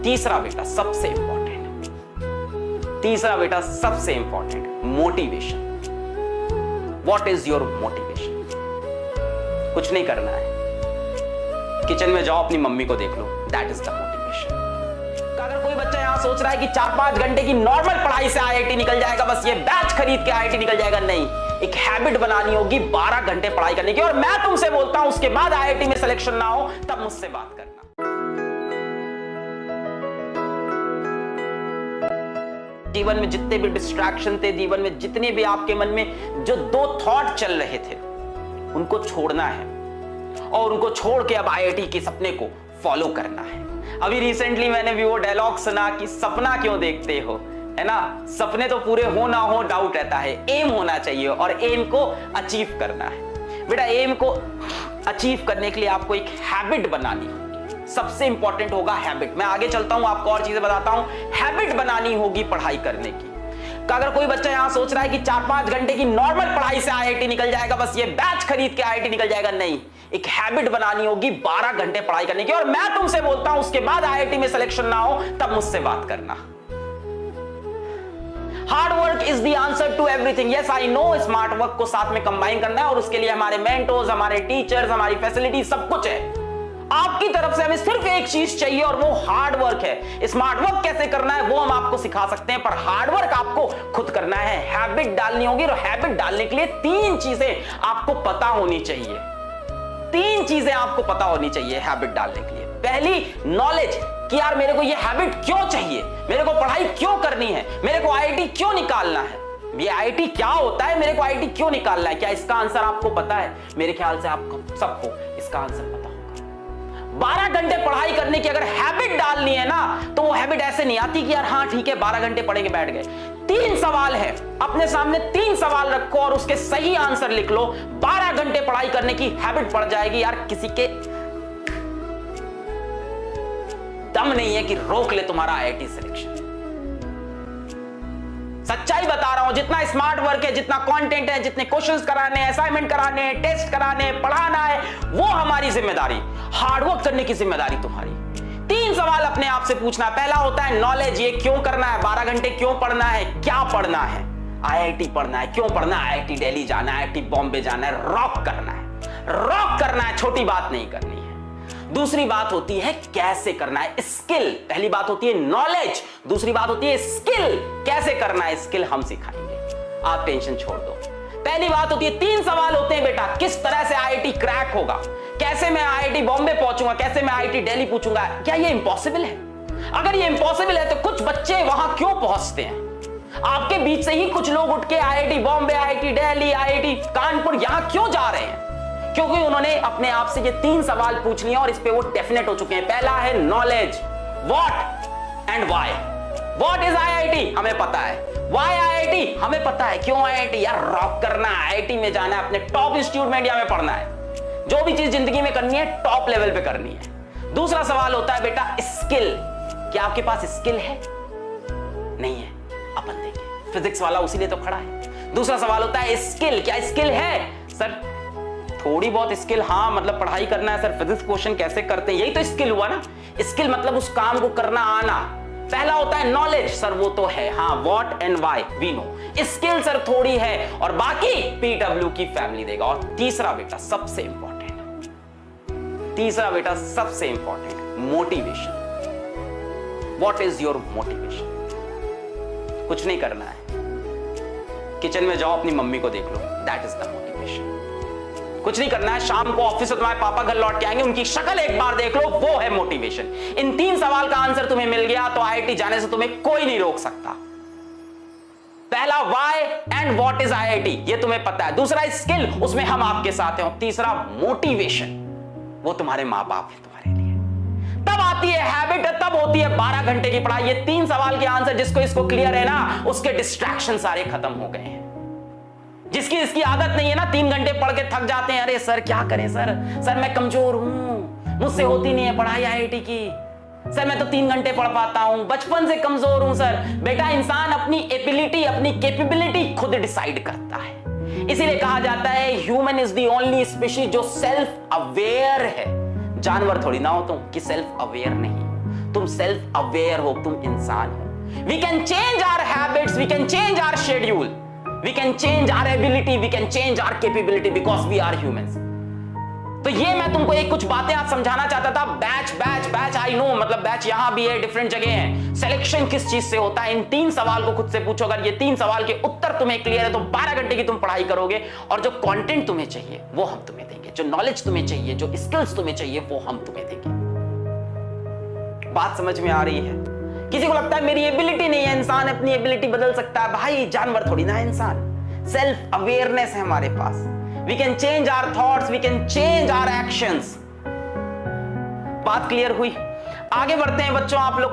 तीसरा बेटा सबसे इंपॉर्टेंट, तीसरा बेटा सबसे important, motivation. What is your motivation? कुछ नहीं करना है, किचन में जाओ, अपनी मम्मी को देख लो, दैट इज द मोटिवेशन। अगर कोई बच्चा यहां सोच रहा है कि 4-5 घंटे की नॉर्मल पढ़ाई से आईआईटी निकल जाएगा, बस ये बैच खरीद के आईआईटी निकल जाएगा, नहीं, एक हैबिट बनानी होगी 12 घंटे पढ़ाई करने की। और मैं तुमसे बोलता हूं उसके बाद आईआईटी में सिलेक्शन ना हो तब मुझसे बात करना। जीवन में जितने भी डिस्ट्रैक्शन थे, जीवन में जितने भी आपके मन में जो 2 थॉट चल रहे थे, उनको छोड़ना है और उनको छोड़ के अब आईआईटी के सपने को फॉलो करना है। अभी रिसेंटली मैंने भी वो डायलॉग सुना कि सपना क्यों देखते हो, है ना, सपने तो पूरे हो ना हो डाउट रहता है, एम होना चाहिए और एम को अचीव करना है। बेटा एम को अचीव करने के लिए आपको एक हैबिट बनानी होगी, सबसे इंपॉर्टेंट होगा हैबिट। मैं आगे चलता हूं, आपको और चीजें बताता हूं। हैबिट बनानी होगी पढ़ाई करने की। अगर कोई बच्चा यहां सोच रहा है कि 4-5 घंटे की नॉर्मल पढ़ाई से आईआईटी निकल जाएगा, बस ये बैच खरीद के आईआईटी निकल जाएगा, नहीं, एक हैबिट बनानी होगी 12 घंटे पढ़ाई करने की। और मैं तुमसे बोलता हूं उसके बाद आईआईटी में सिलेक्शन ना हो तब मुझसे बात करना। Hard work is the answer to everything. Yes I know, smart work को साथ में कंबाइन करना है और उसके लिए हमारे मेंटोर्स, हमारे टीचर्स, हमारी फैसिलिटी सब कुछ है। आपकी तरफ से हमें सिर्फ एक चीज चाहिए और वो हार्ड वर्क है। स्मार्ट वर्क कैसे करना है वो हम आपको सिखा सकते हैं, पर हार्ड वर्क आपको खुद करना है, हैबिट डालनी होगी। और हैबिट डालने के लिए 3 चीजें आपको पता होनी चाहिए, 3 चीजें आपको पता होनी चाहिए हैबिट डालने के लिए। पहली, नॉलेज, कि यार मेरे को ये हैबिट क्यों चाहिए, मेरे को पढ़ाई क्यों करनी है, मेरे को आईआईटी क्यों निकालना है, ये आईआईटी क्या होता है, मेरे को आईआईटी क्यों निकालना है। क्या इसका आंसर आपको पता है? मेरे ख्याल से आपको सबको इसका आंसर पता होगा। 12 घंटे पढ़ाई करने की अगर हैबिट डालनी है ना, तो वो हैबिट ऐसे नहीं आती कि यार हाँ ठीक है 12 घंटे पढ़ेंगे बैठ गए। 3 सवाल है, अपने सामने 3 सवाल रखो और उसके सही आंसर लिख लो। 12 घंटे पढ़ाई करने की हैबिट पड़ जाएगी। यार किसी के दम नहीं है कि रोक ले तुम्हारा आईआईटी सिलेक्शन। सच्चाई बता रहा हूं, जितना स्मार्ट वर्क है, जितना कंटेंट है, जितने क्वेश्चंस कराने हैं, असाइनमेंट कराने हैं, टेस्ट कराने हैं, पढ़ाना है, वो हमारी जिम्मेदारी। हार्डवर्क करने की जिम्मेदारी तुम्हारी। 3 सवाल अपने आप से पूछना। पहला होता है नॉलेज, ये क्यों करना है, 12 घंटे क्यों पढ़ना है, क्या पढ़ना है, आईआईटी पढ़ना है, क्यों पढ़ना है, आईआईटी दिल्ली जाना है, आईआईटी बॉम्बे जाना है, रॉक करना है, रॉक करना है, छोटी बात नहीं करनी है। दूसरी बात होती है कैसे करना है, स्किल। पहली बात होती है नॉलेज, दूसरी बात होती है स्किल, कैसे करना है, स्किल हम सिखाएंगे, आप टेंशन छोड़ दो। पहली बात होती है 3 सवाल होते हैं बेटा, किस तरह से आईआईटी क्रैक होगा, कैसे मैं आईआईटी बॉम्बे पहुंचूंगा, कैसे मैं आईआईटी दिल्ली पूछूंगा। क्या ये इंपॉसिबल है? अगर ये इंपॉसिबल है तो कुछ बच्चे वहां क्यों पहुंचते हैं? आपके बीच से ही कुछ लोग उठ के IIT Bombay, IIT Delhi, IIT Kanpur यहां क्यों जा रहे हैं? क्योंकि उन्होंने अपने आप से ये 3 सवाल पूछ लिए और इस पे वो डेफिनेट हो चुके हैं। पहला है knowledge, what and why. What is IIT, हमें पता है। व्हाई आईआईटी, हमें पता है। क्यों आईआईटी? यार रॉक करना है, आईआईटी में जाना है, अपने टॉप इंस्टीट्यूट में इंडिया में पढ़ना है, जो भी चीज जिंदगी में करनी है टॉप लेवल पे करनी है। दूसरा सवाल होता है बेटा स्किल, क्या आपके पास स्किल है? नहीं है, अपन देखें, फिजिक्स वाला उसीलिए तो खड़ा है। दूसरा सवाल होता है स्किल, क्या स्किल है? सर थोड़ी बहुत स्किल, हाँ मतलब पढ़ाई करना है सर, फिजिक्स क्वेश्चन कैसे करते हैं, यही तो स्किल हुआ ना। स्किल मतलब उस काम को करना आना। पहला होता है नॉलेज, सर वो तो है, हाँ what and why we know. Skill sir थोड़ी है और बाकी पीडब्ल्यू की फैमिली देगा। और तीसरा बेटा सबसे इंपॉर्टेंट, तीसरा बेटा सबसे important, motivation. What is your motivation? कुछ नहीं करना है, किचन में जाओ, अपनी मम्मी को देख लो, दैट इज द मोटिवेशन। कुछ नहीं करना है, शाम को ऑफिस से तुम्हारे पापा घर लौट के आएंगे, उनकी शक्ल एक बार देख लो, वो है मोटिवेशन। इन 3 सवाल का आंसर तुम्हें मिल गया तो आईआईटी जाने से तुम्हें कोई नहीं रोक सकता। पहला why and what is IIT, ये तुम्हें पता है। दूसरा स्किल, उसमें हम आपके साथ हैं। और तीसरा मोटिवेशन, वो तुम्हारे मां बाप है तुम्हारे लिए। तब आती है हैबिट, तब होती है 12 घंटे की पढ़ाई। ये 3 सवाल के आंसर जिसको इसको क्लियर है ना, उसके डिस्ट्रैक्शन सारे खत्म हो गए हैं। जिसकी इसकी आदत नहीं है ना, 3 घंटे पढ़ के थक जाते हैं, अरे सर क्या करें सर मैं कमजोर हूं, मुझसे होती नहीं है पढ़ाई आईआईटी की, सर मैं तो 3 घंटे पढ़ पाता हूं, बचपन से कमजोर हूं सर। बेटा इंसान अपनी एबिलिटी, अपनी कैपेबिलिटी खुद डिसाइड करता है। इसीलिए कहा जाता है human is the only species जो सेल्फ अवेयर है। जानवर थोड़ी ना हो तुम कि सेल्फ अवेयर नहीं। तुम सेल्फ अवेयर हो, तुम इंसान हो। We can change our habits, we can change our schedule, we can change our ability, we can change our capability because we are humans. तो ये मैं तुमको एक कुछ बातें आज समझाना चाहता था। Batch batch batch I know, मतलब बैच यहां भी है, डिफरेंट जगह है। सिलेक्शन किस चीज से होता है, इन 3 सवाल को खुद से पूछो। अगर ये 3 सवाल के उत्तर तुम्हें क्लियर है तो 12 घंटे की तुम पढ़ाई करोगे, और जो कंटेंट तुम्हें चाहिए वो हम तुम्हें देंगे, जो नॉलेज तुम्हें चाहिए, जो स्किल्स तुम्हें चाहिए वो हम तुम्हें देंगे। बात समझ में आ रही है? किसी को लगता है मेरी एबिलिटी नहीं है, इंसान अपनी एबिलिटी बदल सकता है। भाई जानवर थोड़ी ना है इंसान, सेल्फ अवेयरनेस है हमारे पास। We can change our thoughts, we can change our actions. बात क्लियर हुई? आगे बढ़ते हैं बच्चों, आप लोग